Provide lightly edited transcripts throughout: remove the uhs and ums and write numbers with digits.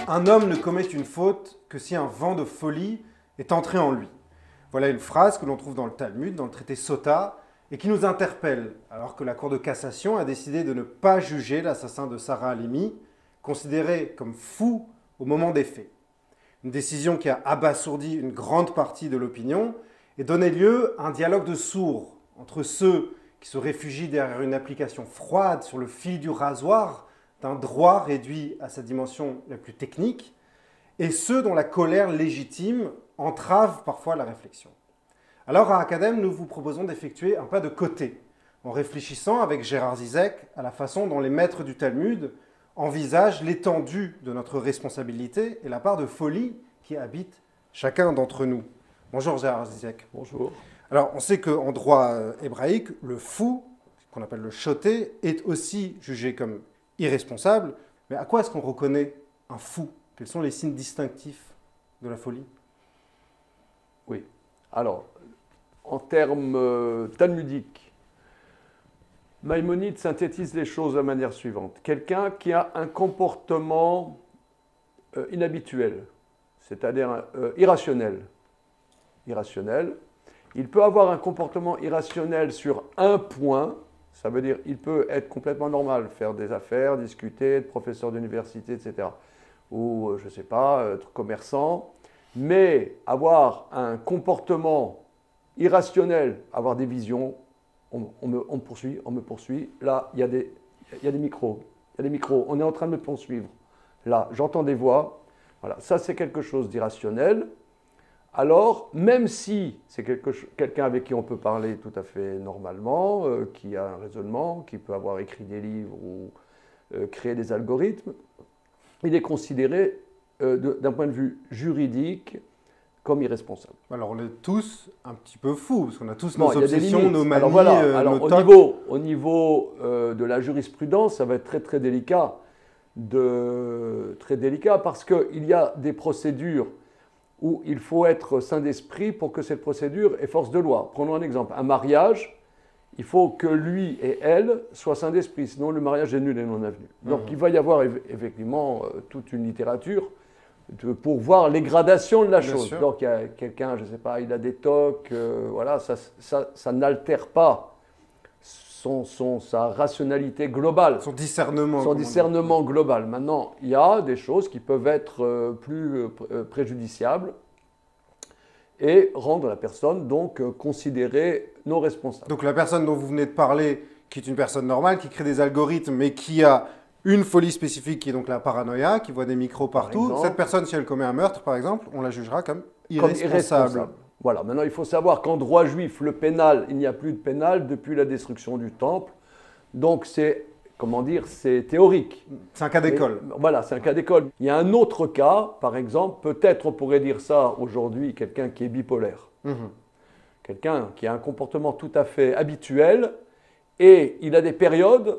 Un homme ne commet une faute que si un vent de folie est entré en lui. Voilà une phrase que l'on trouve dans le Talmud, dans le traité Sota, et qui nous interpelle, alors que la Cour de cassation a décidé de ne pas juger l'assassin de Sarah Halimi, considéré comme fou au moment des faits. Une décision qui a abasourdi une grande partie de l'opinion et donné lieu à un dialogue de sourds entre ceux qui se réfugient derrière une application froide sur le fil du rasoir d'un droit réduit à sa dimension la plus technique, et ceux dont la colère légitime entrave parfois la réflexion. Alors à Academ, nous vous proposons d'effectuer un pas de côté, en réfléchissant avec Gérard Zizek à la façon dont les maîtres du Talmud envisagent l'étendue de notre responsabilité et la part de folie qui habite chacun d'entre nous. Bonjour Gérard Zizek. Bonjour. Alors on sait qu'en droit hébraïque, le fou, qu'on appelle le choté, est aussi jugé comme irresponsable. Mais à quoi est-ce qu'on reconnaît un fou? Quels sont les signes distinctifs de la folie? Oui. Alors, en termes talmudiques, Maïmonide synthétise les choses de la manière suivante. Quelqu'un qui a un comportement inhabituel, c'est-à-dire irrationnel. Irrationnel. Il peut avoir un comportement irrationnel sur un point. Ça veut dire qu'il peut être complètement normal, faire des affaires, discuter, être professeur d'université, etc. Ou, je ne sais pas, être commerçant. Mais avoir un comportement irrationnel, avoir des visions, on me poursuit. Là, il y a des micros. Il y a des micros. On est en train de me poursuivre. Là, j'entends des voix. Voilà, ça, c'est quelque chose d'irrationnel. Alors, même si c'est quelqu'un avec qui on peut parler tout à fait normalement, qui a un raisonnement, qui peut avoir écrit des livres ou créé des algorithmes, il est considéré d'un point de vue juridique comme irresponsable. Alors on est tous un petit peu fous, parce qu'on a tous Bon, nos obsessions, nos manies, alors voilà, nos au tocs. niveau de la jurisprudence, ça va être très très délicat, parce qu'il y a des procédures où il faut être saint d'esprit pour que cette procédure ait force de loi. Prenons un exemple, un mariage, il faut que lui et elle soient saints d'esprit, sinon le mariage est nul et non avenu. Donc il va y avoir effectivement toute une littérature pour voir les gradations de la chose. Sûr. Donc il y a quelqu'un, je ne sais pas, il a des tocs, voilà, ça n'altère pas sa rationalité globale. Son discernement. Son discernement global. Maintenant, il y a des choses qui peuvent être plus préjudiciables et rendre la personne donc considérée non responsable. Donc la personne dont vous venez de parler, qui est une personne normale, qui crée des algorithmes, mais qui a une folie spécifique, qui est donc la paranoïa, qui voit des micros partout, cette personne, si elle commet un meurtre, par exemple, on la jugera comme irresponsable. Voilà, maintenant il faut savoir qu'en droit juif, le pénal, il n'y a plus de pénal depuis la destruction du temple. Donc c'est, comment dire, c'est théorique. C'est un cas d'école. Voilà, c'est un cas d'école. Il y a un autre cas, par exemple, peut-être on pourrait dire ça aujourd'hui, quelqu'un qui est bipolaire. Quelqu'un qui a un comportement tout à fait habituel et il a des périodes,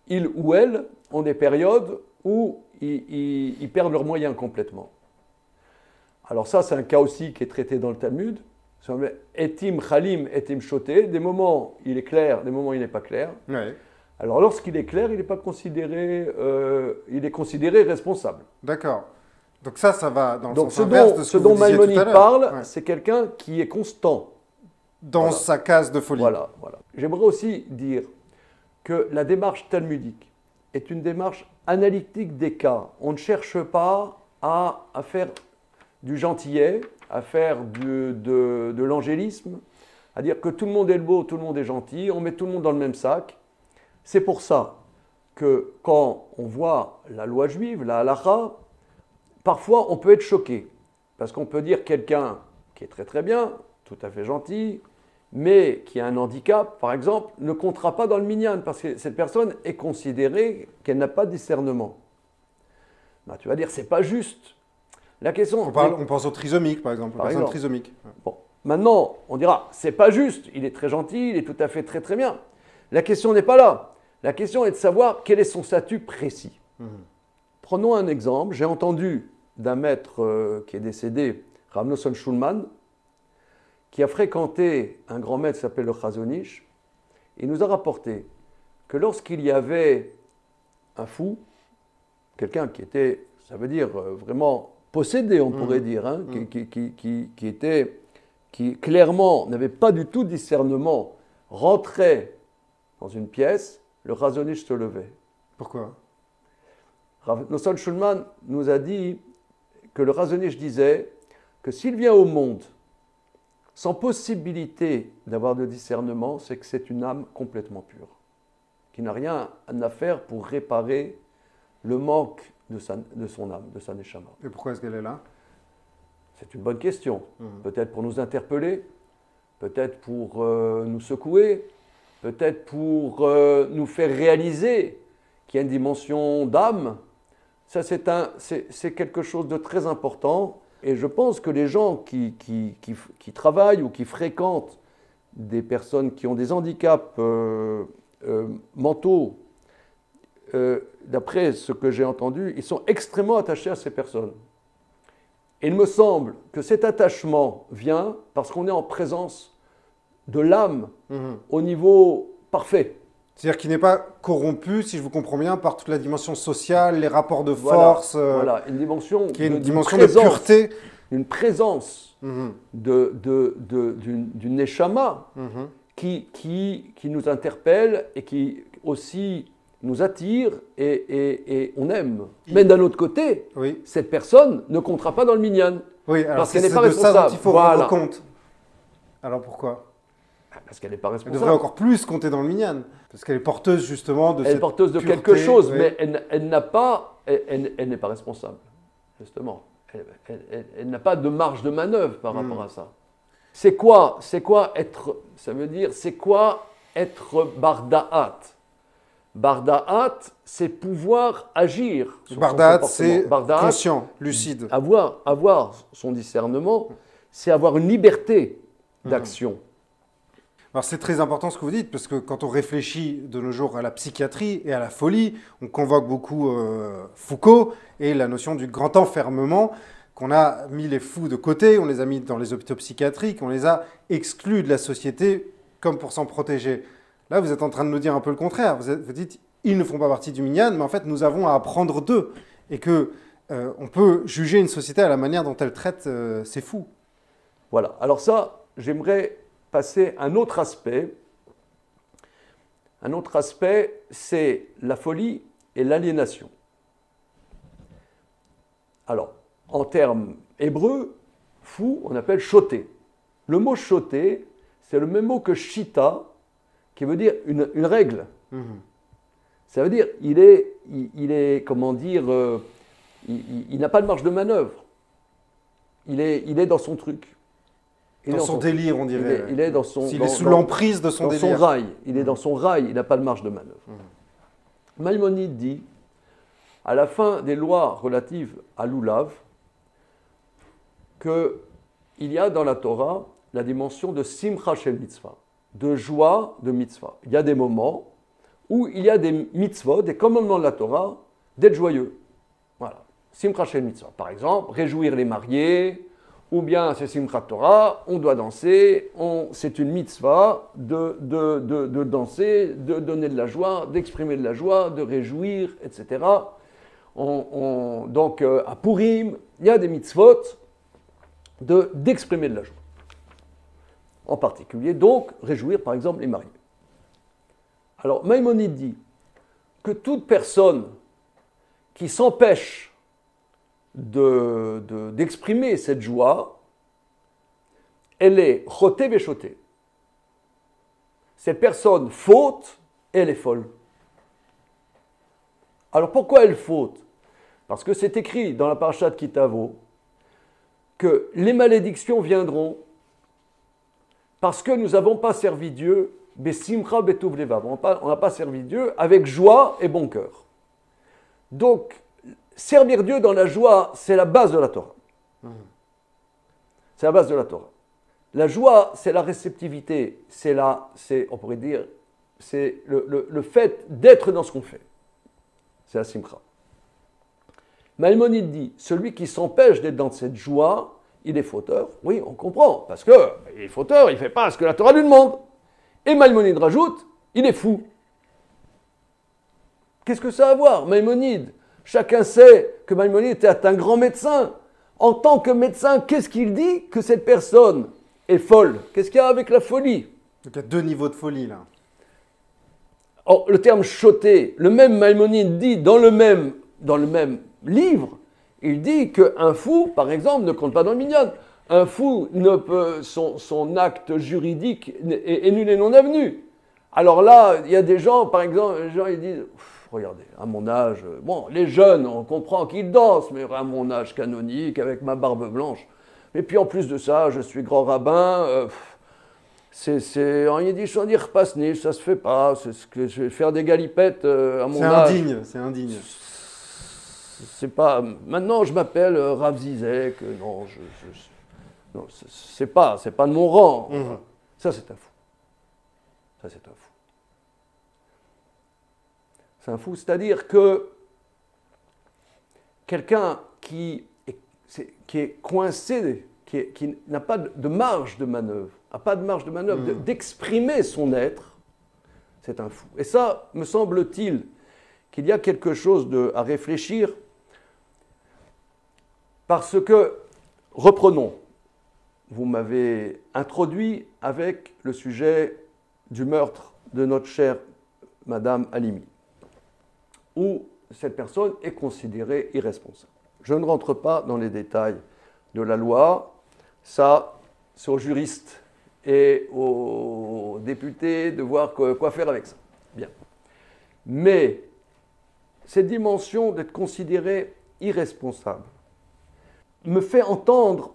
il ou elle ont des périodes où ils perdent leurs moyens complètement. Alors ça, c'est un cas aussi qui est traité dans le Talmud. Etim chalim, etim shoté. Des moments, il est clair, des moments, il n'est pas clair. Ouais. Alors lorsqu'il est clair, il n'est pas considéré, il est considéré responsable. D'accord. Donc ça va dans le Donc sens inverse de ce que dont vous disiez Maïmonide tout à l'heure. parle, Ouais. c'est quelqu'un qui est constant. Dans sa case de folie. Voilà. J'aimerais aussi dire que la démarche talmudique est une démarche analytique des cas. On ne cherche pas à faire du gentillet, à faire de l'angélisme, à dire que tout le monde est beau, tout le monde est gentil, on met tout le monde dans le même sac. C'est pour ça que quand on voit la loi juive, la halakha, parfois on peut être choqué. Parce qu'on peut dire quelqu'un qui est très très bien, tout à fait gentil, mais qui a un handicap, par exemple, ne comptera pas dans le minyan, parce que cette personne est considérée qu'elle n'a pas de discernement. Ben, tu vas dire, c'est pas juste. La question, on pense au trisomique, par exemple, aux personnes trisomiques. Bon, maintenant, on dira, c'est pas juste, il est très gentil, il est tout à fait très très bien. La question n'est pas là. La question est de savoir quel est son statut précis. Prenons un exemple. J'ai entendu d'un maître qui est décédé, Rav Nosson Shulman, qui a fréquenté un grand maître qui s'appelle le Chazon Ish. Il nous a rapporté que lorsqu'il y avait un fou, quelqu'un qui était, ça veut dire vraiment possédé, on pourrait dire, hein, qui clairement n'avait pas du tout de discernement, rentrait dans une pièce, le Razonich se levait. Pourquoi? Rav Nosson Shulman nous a dit que le Razonich disait que s'il vient au monde sans possibilité d'avoir de discernement, c'est que c'est une âme complètement pure, qui n'a rien à faire pour réparer le manque de son âme, de sa neshama. Et pourquoi est-ce qu'elle est là? C'est une bonne question. Peut-être pour nous interpeller, peut-être pour nous secouer, peut-être pour nous faire réaliser qu'il y a une dimension d'âme. Ça, c'est quelque chose de très important. Et je pense que les gens qui travaillent ou qui fréquentent des personnes qui ont des handicaps mentaux, d'après ce que j'ai entendu, ils sont extrêmement attachés à ces personnes. Et il me semble que cet attachement vient parce qu'on est en présence de l'âme au niveau parfait. C'est-à-dire qu'il n'est pas corrompu, si je vous comprends bien, par toute la dimension sociale, les rapports de Voilà, force, voilà, une dimension qui est une de dimension présence, de pureté. une présence d'une neshama qui nous interpelle et qui aussi nous attire et on aime. Mais d'un autre côté, Oui, cette personne ne comptera pas dans le minyan. oui, alors Parce c'est qu'elle n'est pas de ça dont responsable. il faut Voilà. rendre compte. Alors pourquoi? Parce qu'elle n'est pas Elle responsable. devrait encore plus compter dans le minyan, parce qu'elle est porteuse justement de Elle est cette porteuse de pureté, quelque chose, oui. mais elle n'est pas responsable, justement. Elle n'a pas de marge de manœuvre par rapport à ça. C'est quoi être, ça veut dire, c'est quoi être barda'at? Barda'at, c'est pouvoir agir. Sur son Barda'at, comportement. c'est Barda'at, conscient, lucide. avoir son discernement, c'est avoir une liberté d'action. Alors c'est très important ce que vous dites, parce que quand on réfléchit de nos jours à la psychiatrie et à la folie, on convoque beaucoup Foucault et la notion du grand enfermement, qu'on a mis les fous de côté, on les a mis dans les hôpitaux psychiatriques, on les a exclus de la société comme pour s'en protéger. Là, vous êtes en train de nous dire un peu le contraire. Vous dites, ils ne font pas partie du minyan, mais en fait, nous avons à apprendre d'eux. Et que on peut juger une société à la manière dont elle traite ces fous. Voilà. Alors ça, j'aimerais passer à un autre aspect. Un autre aspect, c'est la folie et l'aliénation. Alors, en termes hébreux, fou, on appelle shoté. Le mot shoté, c'est le même mot que shita, qui veut dire une règle. Ça veut dire, il est comment dire, il n'a pas de marge de manœuvre. Il est dans son truc. Dans son délire, on dirait. Il est dans son... S'il est sous l'emprise de son délire. Dans son rail. Il est dans son rail, il n'a pas de marge de manœuvre. Maïmonide dit, à la fin des lois relatives à l'oulav, qu'il y a dans la Torah la dimension de simcha shel mitzvah, de joie de mitzvah. Il y a des moments où il y a des mitzvot, des commandements de la Torah, d'être joyeux. Voilà. Simcha shel mitzvah. Par exemple, réjouir les mariés, ou bien c'est Simchat Torah, on doit danser, c'est une mitzvah de danser, de donner de la joie, d'exprimer de la joie, de réjouir, etc. Donc à Purim, il y a des mitzvot d'exprimer de la joie. En particulier, donc, réjouir par exemple les mariés. Alors Maïmonide dit que toute personne qui s'empêche d'exprimer cette joie, elle est choté véchoté. Cette personne faute, elle est folle. Alors pourquoi elle faute? Parce que c'est écrit dans la parasha de Kitavo que les malédictions viendront parce que nous n'avons pas servi Dieu, besimcha betuv levav. On n'a pas servi Dieu avec joie et bon cœur. Donc, servir Dieu dans la joie, c'est la base de la Torah. C'est la base de la Torah. La joie, c'est la réceptivité, on pourrait dire, c'est le fait d'être dans ce qu'on fait. C'est la simcha. Maïmonide dit, celui qui s'empêche d'être dans cette joie, il est fauteur. Oui, on comprend, parce qu'il est fauteur, il ne fait pas ce que la Torah lui demande. Et Maïmonide rajoute, il est fou. Qu'est-ce que ça a à voir, Maïmonide? Chacun sait que Maïmonide était un grand médecin. En tant que médecin, qu'est-ce qu'il dit? Que cette personne est folle. Qu'est-ce qu'il y a avec la folie? Donc il y a deux niveaux de folie là. Or, le terme choté, le même Maïmonide dit dans le même livre, il dit qu'un fou, par exemple, ne compte pas dans le minyan. Un fou, son acte juridique est nul et non avenu. Alors là, il y a des gens, par exemple, les gens ils disent, regardez, à mon âge, bon, les jeunes, on comprend qu'ils dansent, mais à mon âge canonique, avec ma barbe blanche. Et puis en plus de ça, je suis grand rabbin, c'est en yiddish, on dit repasni, ça se fait pas, c'est ce que je vais faire des galipettes à mon âge. C'est indigne. C'est pas. Maintenant, je m'appelle Rav Zizek, non, non, c'est pas de mon rang. Mmh. Ça, c'est un fou. Ça, c'est un fou. C'est un fou, c'est-à-dire que quelqu'un qui est coincé, qui n'a pas de marge de manœuvre, d'exprimer son être, c'est un fou. Et ça, me semble-t-il, qu'il y a quelque chose à réfléchir, parce que, reprenons, vous m'avez introduit avec le sujet du meurtre de notre chère Madame Halimi, où cette personne est considérée irresponsable. Je ne rentre pas dans les détails de la loi, ça, c'est aux juristes et aux députés de voir quoi faire avec ça. Bien. Mais cette dimension d'être considéré irresponsable me fait entendre,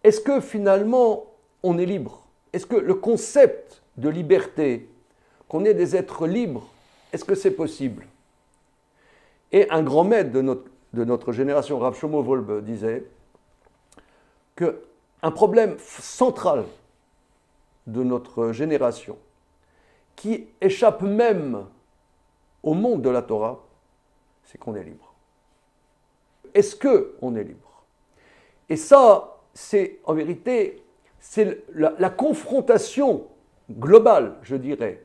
est-ce que finalement on est libre? Est-ce que le concept de liberté, qu'on est des êtres libres, est-ce que c'est possible? Et un grand maître de notre génération, Rav Shlomo Wolbe, disait qu'un problème central de notre génération, qui échappe même au monde de la Torah, c'est qu'on est libre. Est-ce qu'on est libre? Et ça, c'est en vérité, c'est la confrontation globale, je dirais,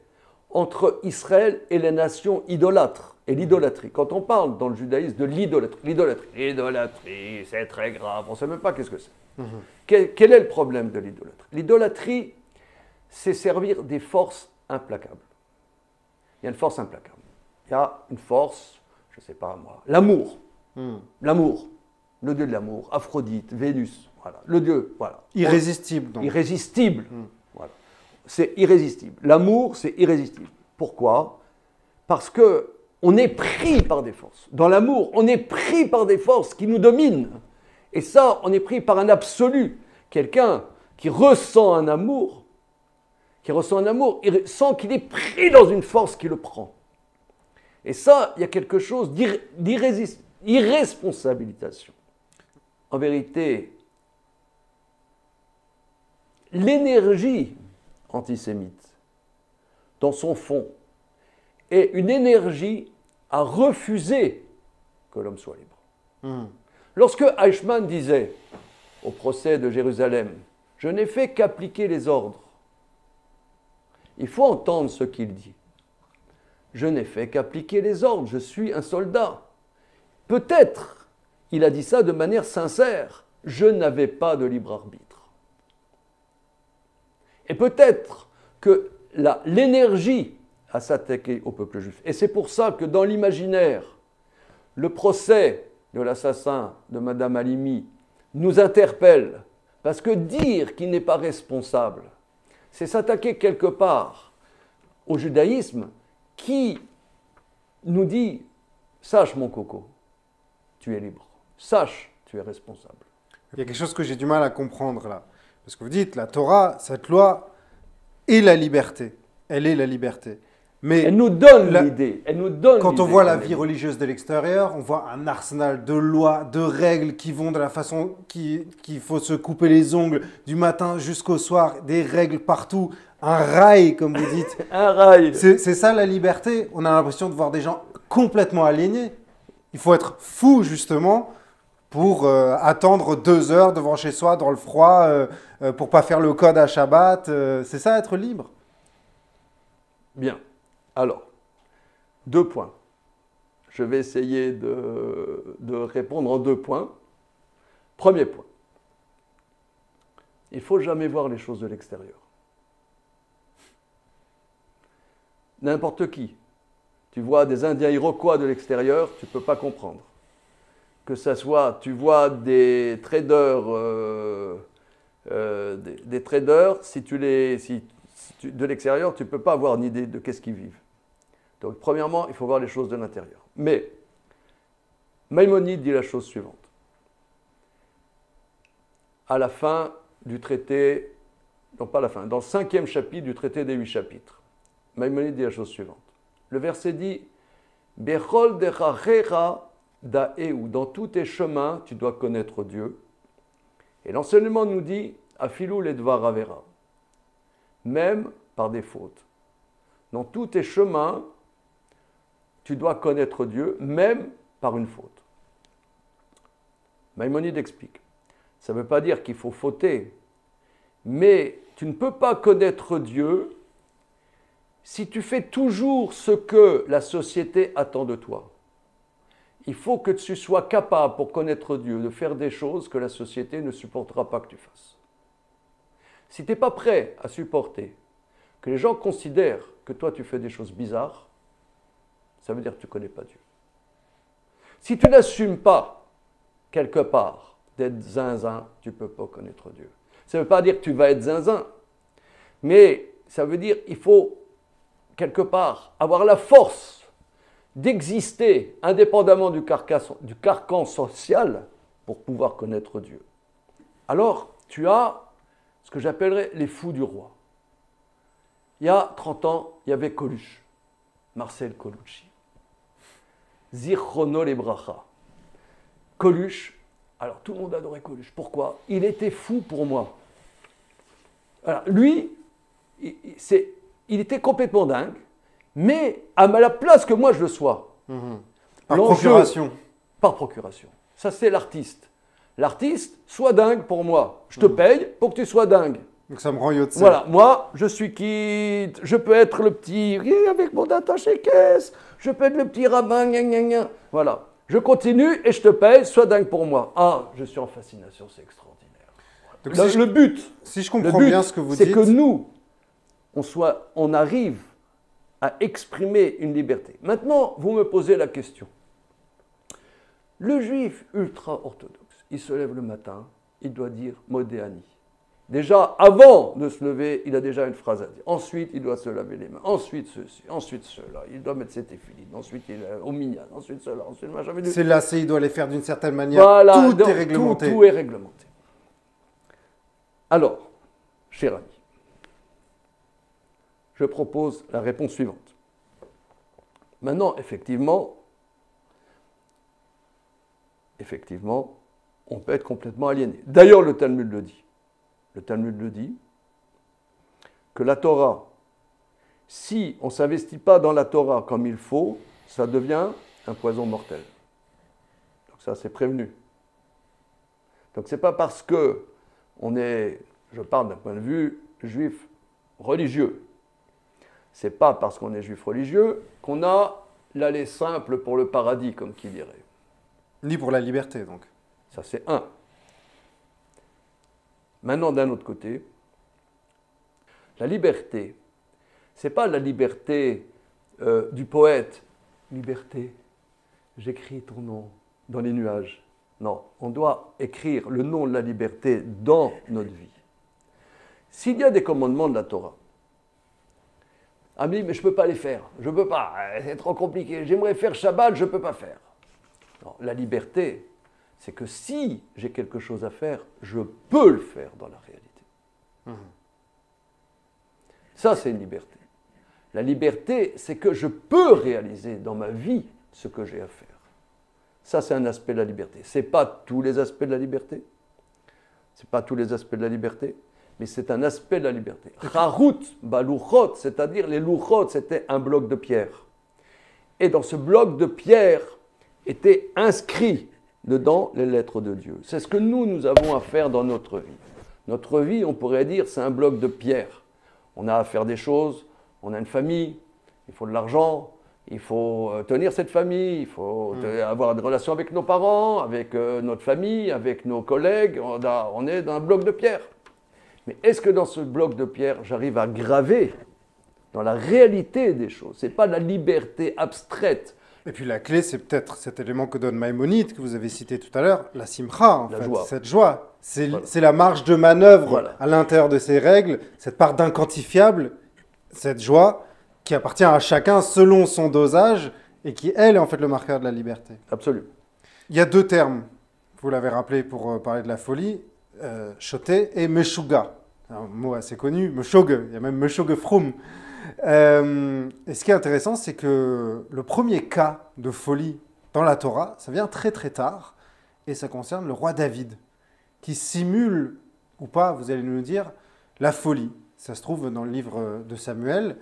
entre Israël et les nations idolâtres et l'idolâtrie. Quand on parle dans le judaïsme de l'idolâtrie, c'est très grave, on ne sait même pas qu'est-ce que c'est. Quel est le problème de l'idolâtrie? L'idolâtrie, c'est servir des forces implacables. Il y a une force implacable. Il y a une force, je ne sais pas moi, l'amour. L'amour. Le dieu de l'amour, Aphrodite, Vénus, voilà. Le dieu, voilà. Irrésistible. Donc. Irrésistible. Voilà. C'est irrésistible. L'amour, c'est irrésistible. Pourquoi? Parce que on est pris par des forces. Dans l'amour, on est pris par des forces qui nous dominent. Et ça, on est pris par un absolu. Quelqu'un qui ressent un amour, il sent qu'il est pris dans une force qui le prend. Et ça, il y a quelque chose d'irresponsabilisation. En vérité, l'énergie antisémite, dans son fond, est une énergie à refuser que l'homme soit libre. Lorsque Eichmann disait au procès de Jérusalem, « Je n'ai fait qu'appliquer les ordres », il faut entendre ce qu'il dit. Je n'ai fait qu'appliquer les ordres, je suis un soldat. Peut-être, il a dit ça de manière sincère, je n'avais pas de libre arbitre. Et peut-être que l'énergie à s'attaquer au peuple juif. Et c'est pour ça que dans l'imaginaire, le procès de l'assassin de Madame Halimi nous interpelle, parce que dire qu'il n'est pas responsable, c'est s'attaquer quelque part au judaïsme qui nous dit « Sache mon coco, tu es libre. Sache, tu es responsable. » Il y a quelque chose que j'ai du mal à comprendre là. Parce que vous dites, la Torah, cette loi, est la liberté. Elle est la liberté. Mais elle nous donne l'idée. Quand on voit la vie religieuse de l'extérieur, on voit un arsenal de lois, de règles qui vont de la façon qu'il faut se couper les ongles du matin jusqu'au soir, des règles partout, un rail comme vous dites. Un rail. C'est ça la liberté. On a l'impression de voir des gens complètement aliénés. Il faut être fou justement pour attendre 2 heures devant chez soi dans le froid pour pas faire le code à Shabbat. C'est ça être libre. Bien. Alors, 2 points. je vais essayer de répondre en 2 points. Premier point. Il ne faut jamais voir les choses de l'extérieur. N'importe qui. Tu vois des Indiens Iroquois de l'extérieur, tu ne peux pas comprendre. Que ça soit, tu vois des traders, de l'extérieur, tu ne peux pas avoir une idée de qu'est-ce qu'ils vivent. Donc, premièrement, il faut voir les choses de l'intérieur. Mais, Maïmonide dit la chose suivante. À la fin du traité, non pas à la fin, dans le 5e chapitre du traité des 8 chapitres, Maïmonide dit la chose suivante. Le verset dit « Bechol derachera daeu » dans tous tes chemins, tu dois connaître Dieu. Et l'enseignement nous dit « Afilou ledvar avera » même par des fautes. Dans tous tes chemins, tu dois connaître Dieu, même par une faute. Maïmonide explique. Ça ne veut pas dire qu'il faut fauter, mais tu ne peux pas connaître Dieu si tu fais toujours ce que la société attend de toi. Il faut que tu sois capable, pour connaître Dieu, de faire des choses que la société ne supportera pas que tu fasses. Si tu n'es pas prêt à supporter que les gens considèrent que toi tu fais des choses bizarres, ça veut dire que tu ne connais pas Dieu. Si tu n'assumes pas, quelque part, d'être zinzin, tu ne peux pas connaître Dieu. Ça ne veut pas dire que tu vas être zinzin, mais ça veut dire qu'il faut, quelque part, avoir la force d'exister indépendamment du carcan social pour pouvoir connaître Dieu. Alors, tu as ce que j'appellerais les fous du roi. Il y a 30 ans, il y avait Coluche, Marcel Colucci. Zichrono Lebracha. Coluche, alors tout le monde adorait Coluche. Pourquoi? Il était fou pour moi. Alors, lui, il était complètement dingue, mais à la place que moi je le sois. Par procuration. Par procuration. Ça, c'est l'artiste. L'artiste, sois dingue pour moi. Je te paye pour que tu sois dingue. Donc ça me rend yotze. Voilà, moi, je suis quitte. Je peux être le petit, avec mon attaché caisse. Je peux être le petit rabbin, gna gna gna. Voilà. Je continue et je te paye, sois dingue pour moi. Ah, je suis en fascination, c'est extraordinaire. Donc, Le but, si je comprends bien ce que vous dites, c'est que nous, on arrive à exprimer une liberté. Maintenant, vous me posez la question. Le juif ultra-orthodoxe, il se lève le matin, il doit dire « Modéani ». Déjà, avant de se lever, il a déjà une phrase à dire. Ensuite, il doit se laver les mains. Ensuite, ceci. Ensuite, cela. Il doit mettre ses téphilines. Ensuite, il est au minyan. Ensuite, cela. Ensuite, machin. C'est lacé, il doit les faire d'une certaine manière. Voilà, tout est réglementé. Tout est réglementé. Alors, cher ami, je propose la réponse suivante. Maintenant, effectivement, on peut être complètement aliéné. D'ailleurs, le Talmud le dit. Le Talmud le dit, que la Torah, si on ne s'investit pas dans la Torah comme il faut, ça devient un poison mortel. Donc ça, c'est prévenu. Donc ce n'est pas parce que je parle d'un point de vue juif religieux, ce n'est pas parce qu'on est juif religieux qu'on a l'aller simple pour le paradis, comme qui dirait. Ni pour la liberté, donc. Ça, c'est un. Maintenant, d'un autre côté, la liberté, ce n'est pas la liberté du poète. Liberté, j'écris ton nom dans les nuages. Non, on doit écrire le nom de la liberté dans notre vie. S'il y a des commandements de la Torah, mais je ne peux pas les faire, je ne peux pas, c'est trop compliqué, j'aimerais faire Shabbat, je ne peux pas faire. Non, la liberté, c'est que si j'ai quelque chose à faire, je peux le faire dans la réalité. Ça, c'est une liberté. La liberté, c'est que je peux réaliser dans ma vie ce que j'ai à faire. Ça, c'est un aspect de la liberté. Ce n'est pas tous les aspects de la liberté. Ce n'est pas tous les aspects de la liberté, mais c'est un aspect de la liberté. Charut, balouchot, c'est-à-dire les louchot, c'était un bloc de pierre. Et dans ce bloc de pierre étaient inscrits dedans les lettres de Dieu. C'est ce que nous avons à faire dans notre vie. Notre vie, on pourrait dire, c'est un bloc de pierre. On a à faire des choses, on a une famille, il faut de l'argent, il faut tenir cette famille, il faut avoir des relations avec nos parents, avec notre famille, avec nos collègues. On est dans un bloc de pierre. Mais est-ce que dans ce bloc de pierre, j'arrive à graver dans la réalité des choses? Ce n'est pas la liberté abstraite. Et puis la clé, c'est peut-être cet élément que donne Maïmonide, que vous avez cité tout à l'heure, la simcha, en fait, joie. cette joie. C'est Voilà. la marge de manœuvre Voilà. à l'intérieur de ces règles, cette part d'inquantifiable, cette joie qui appartient à chacun selon son dosage et qui, elle, est en fait le marqueur de la liberté. Absolument. Il y a deux termes, vous l'avez rappelé pour parler de la folie, shoté et meshuga. Un mot assez connu, meshogue, il y a même meshogue froum. Et ce qui est intéressant, c'est que le premier cas de folie dans la Torah, ça vient très très tard, et ça concerne le roi David, qui simule, ou pas, vous allez nous dire, la folie. Ça se trouve dans le livre de Samuel.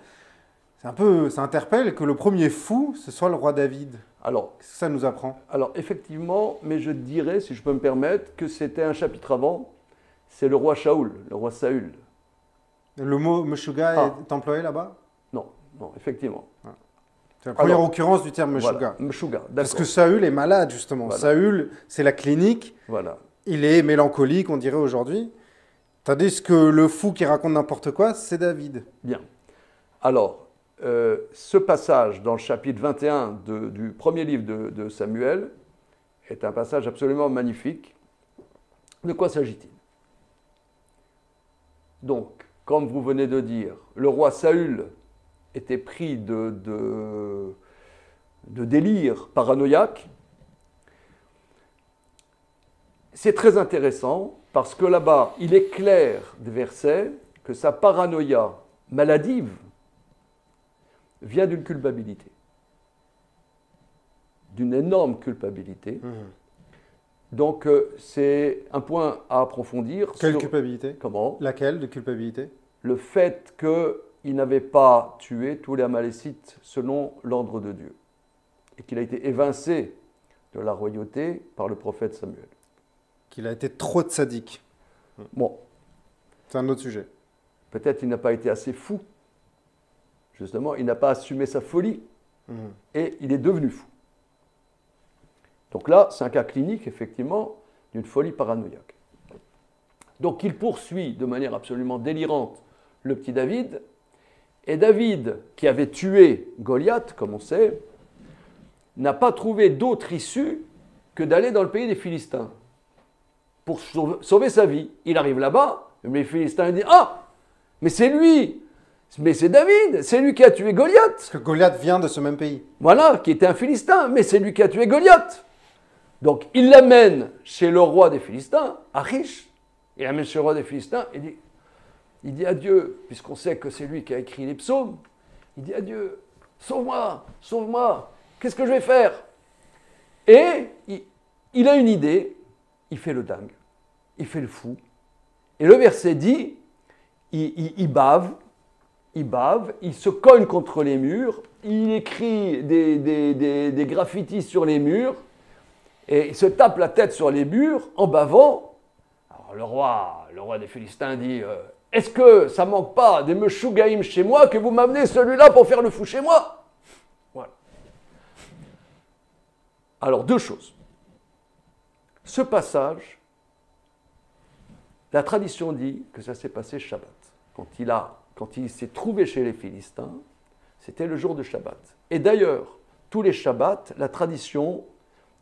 Ça interpelle que le premier fou, ce soit le roi David. Alors, Qu'est-ce que ça nous apprend? Alors effectivement, mais je dirais, si je peux me permettre, que c'était un chapitre avant, c'est le roi Shaoul, le roi Saül. Le mot meshuga est employé là-bas? Non, effectivement. C'est la première Alors, occurrence du terme meshuga. Voilà, Meshuga, d'accord. Parce que Saül est malade, justement. Voilà. Saül, c'est la clinique. Voilà. Il est mélancolique, on dirait aujourd'hui. Tandis que le fou qui raconte n'importe quoi, c'est David. Bien. Alors, ce passage dans le chapitre 21 du premier livre de Samuel est un passage absolument magnifique. De quoi s'agit-il? Donc, comme vous venez de dire, le roi Saül était pris de délire paranoïaque. C'est très intéressant parce que là-bas, il est clair des versets que sa paranoïa maladive vient d'une culpabilité, d'une énorme culpabilité. Donc, c'est un point à approfondir. Quelle culpabilité? Comment? Laquelle de culpabilité? Le fait qu'il n'avait pas tué tous les Amalécites selon l'ordre de Dieu et qu'il a été évincé de la royauté par le prophète Samuel. Qu'il a été trop tzaddik. Bon, C'est un autre sujet. peut-être il n'a pas été assez fou. Justement, il n'a pas assumé sa folie et il est devenu fou. Donc là, c'est un cas clinique, effectivement, d'une folie paranoïaque. Donc il poursuit de manière absolument délirante le petit David. Et David, qui avait tué Goliath, comme on sait, n'a pas trouvé d'autre issue que d'aller dans le pays des Philistins pour sauver sa vie. Il arrive là-bas, mais les Philistins disent « Ah, mais c'est lui, mais c'est David, c'est lui qui a tué Goliath. Parce que Goliath vient de ce même pays. » Voilà, qui était un Philistin, mais c'est lui qui a tué Goliath. Donc il l'amène chez le roi des Philistins, Achish. Il l'amène chez le roi des Philistins et il dit à Dieu, puisqu'on sait que c'est lui qui a écrit les psaumes, il dit à Dieu, sauve-moi, sauve-moi, qu'est-ce que je vais faire? Et il a une idée, il fait le dingue, il fait le fou. Et le verset dit, il bave, il se cogne contre les murs, il écrit des graffitis sur les murs, et il se tape la tête sur les murs en bavant. Alors le roi des Philistins dit, est-ce que ça manque pas des meshugaïm chez moi que vous m'amenez celui-là pour faire le fou chez moi? Voilà. Alors deux choses. Ce passage, la tradition dit que ça s'est passé Shabbat. Quand il s'est trouvé chez les Philistins, c'était le jour de Shabbat. Et d'ailleurs, tous les Shabbats, la tradition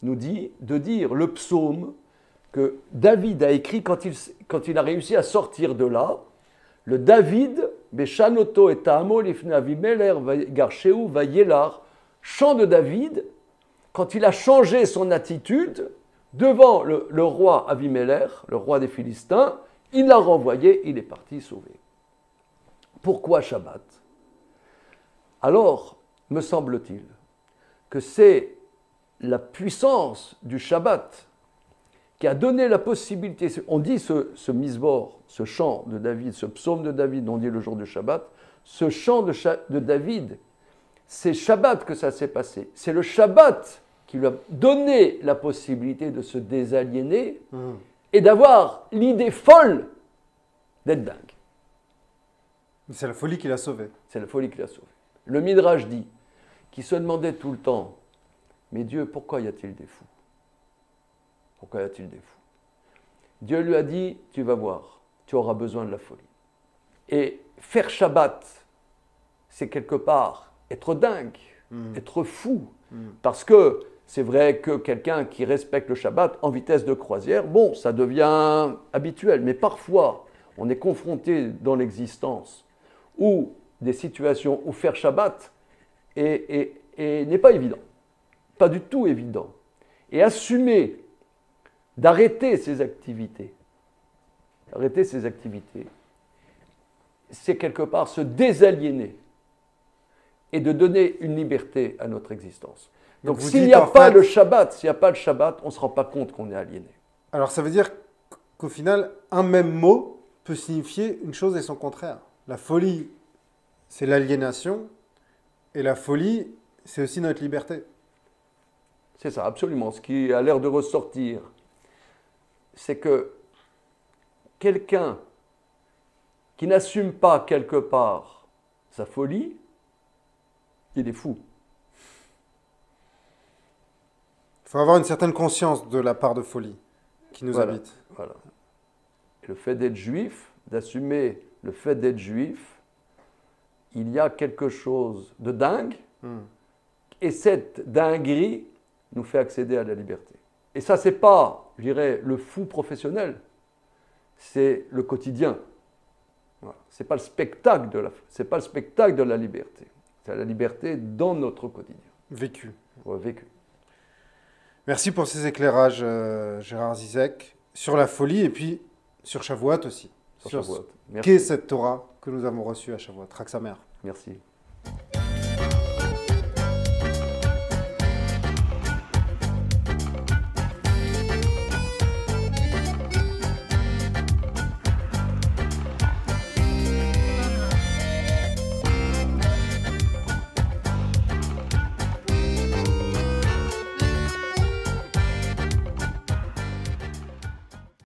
nous dit de dire le psaume que David a écrit quand il a réussi à sortir de là. Le David, Beshanoto et Ta'amo lifne Avimelech Garsheu Vayelar, chant de David, quand il a changé son attitude devant le roi Avimelech, le roi des Philistins, il l'a renvoyé, il est parti sauver. Pourquoi Shabbat? Alors, me semble-t-il, que c'est la puissance du Shabbat qui a donné la possibilité, on dit ce misbor, ce chant de David, ce psaume de David, on dit le jour du Shabbat, ce chant de David, c'est Shabbat que ça s'est passé. C'est le Shabbat qui lui a donné la possibilité de se désaliéner et d'avoir l'idée folle d'être dingue. C'est la folie qui l'a sauvé. C'est la folie qui l'a sauvé. Le Midrash dit qui se demandait tout le temps, mais Dieu, pourquoi y a-t-il des fous? Pourquoi y a-t-il des fous? Dieu lui a dit, tu vas voir, tu auras besoin de la folie. Et faire Shabbat, c'est quelque part être dingue, être fou. Parce que c'est vrai que quelqu'un qui respecte le Shabbat en vitesse de croisière, bon, ça devient habituel. Mais parfois, on est confronté dans l'existence où des situations où faire Shabbat n'est pas évident. Pas du tout évident. Et assumer d'arrêter ces activités, c'est quelque part se désaliéner et de donner une liberté à notre existence. Donc s'il n'y a pas le Shabbat, on ne se rend pas compte qu'on est aliéné. Alors ça veut dire qu'au final, un même mot peut signifier une chose et son contraire. La folie, c'est l'aliénation, et la folie, c'est aussi notre liberté. C'est ça, absolument. Ce qui a l'air de ressortir, c'est que quelqu'un qui n'assume pas quelque part sa folie, il est fou. Il faut avoir une certaine conscience de la part de folie qui nous habite. Voilà. Et le fait d'être juif, d'assumer le fait d'être juif, il y a quelque chose de dingue, et cette dinguerie nous fait accéder à la liberté. Et ça, c'est pas, je dirais, le fou professionnel, c'est le quotidien. Voilà. C'est pas le spectacle de la liberté. C'est la liberté dans notre quotidien. Vécu. Ouais, vécu. Merci pour ces éclairages, Gérard Zizek, sur la folie et puis sur Shavuot aussi. Sur Shavuot. Qu'est cette Torah que nous avons reçue à Shavuot? Chag Sameach. Merci.